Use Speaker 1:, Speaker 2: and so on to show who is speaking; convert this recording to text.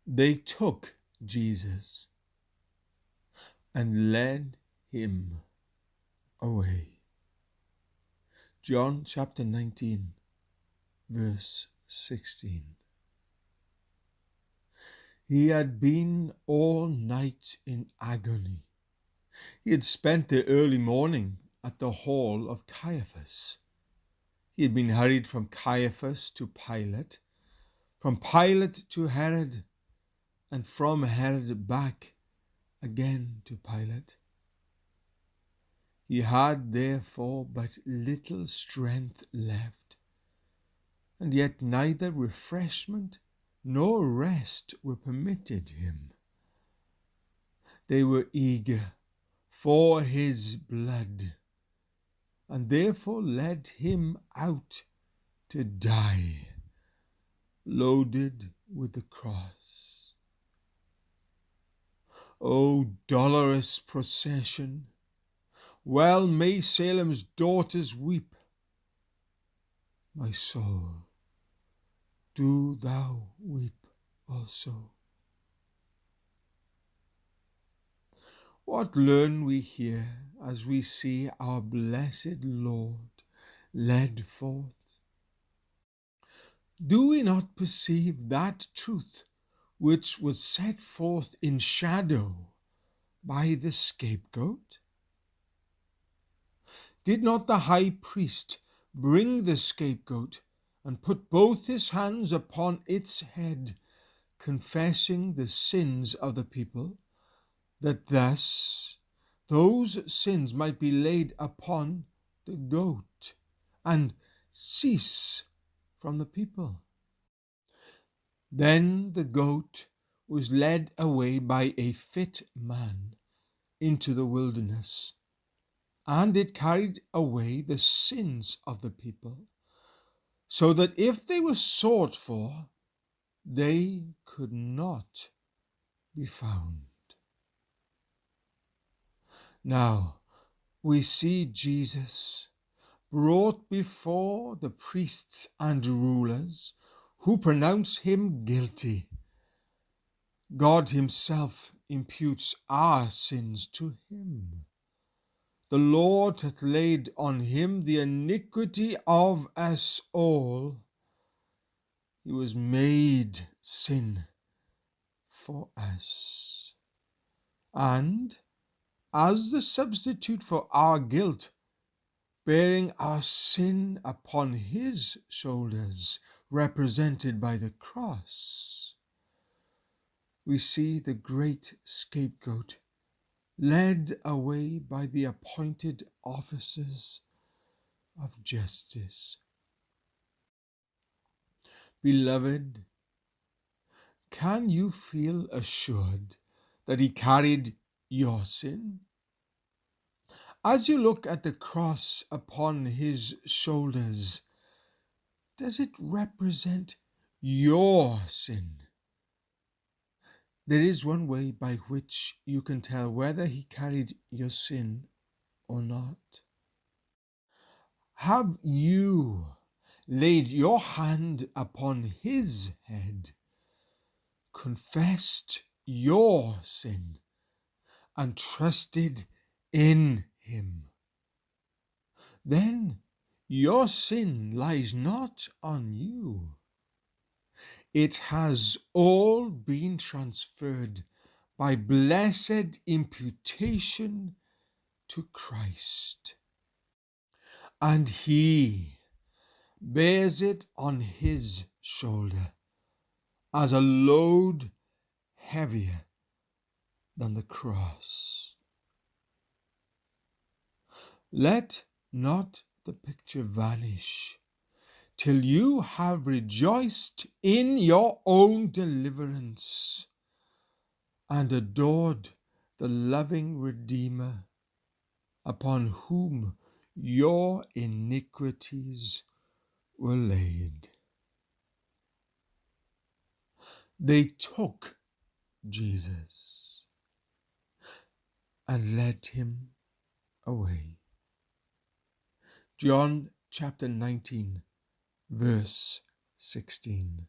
Speaker 1: They took Jesus and led him away. John chapter 19, verse 16. He had been all night in agony. He had spent the early morning at the hall of Caiaphas. He had been hurried from Caiaphas to Pilate, from Pilate to Herod, and from Herod back again to Pilate. He had therefore but little strength left, and yet neither refreshment nor rest were permitted him. They were eager for his blood, and therefore led him out to die, loaded with the cross. O dolorous procession! Well may Salem's daughters weep. My soul, do thou weep also. What learn we here as we see our blessed Lord led forth? Do we not perceive that truth which was set forth in shadow by the scapegoat? Did not the high priest bring the scapegoat and put both his hands upon its head, confessing the sins of the people, that thus those sins might be laid upon the goat and cease from the people? Then the goat was led away by a fit man into the wilderness, and it carried away the sins of the people, so that if they were sought for, they could not be found. Now we see Jesus brought before the priests and rulers, who pronounce him guilty. God himself imputes our sins to him. The Lord hath laid on him the iniquity of us all. He was made sin for us. And as the substitute for our guilt, bearing our sin upon his shoulders, represented by the cross, we see the great scapegoat led away by the appointed officers of justice. Beloved, can you feel assured that he carried your sin? As you look at the cross upon his shoulders, does it represent your sin? There is one way by which you can tell whether he carried your sin or not. Have you laid your hand upon his head, confessed your sin, and trusted in him? Then your sin lies not on you. It has all been transferred by blessed imputation to Christ, and he bears it on his shoulder as a load heavier than the cross. Let not the picture vanish till you have rejoiced in your own deliverance and adored the loving Redeemer, upon whom your iniquities were laid. They took Jesus and led him away. John chapter 19, verse 16.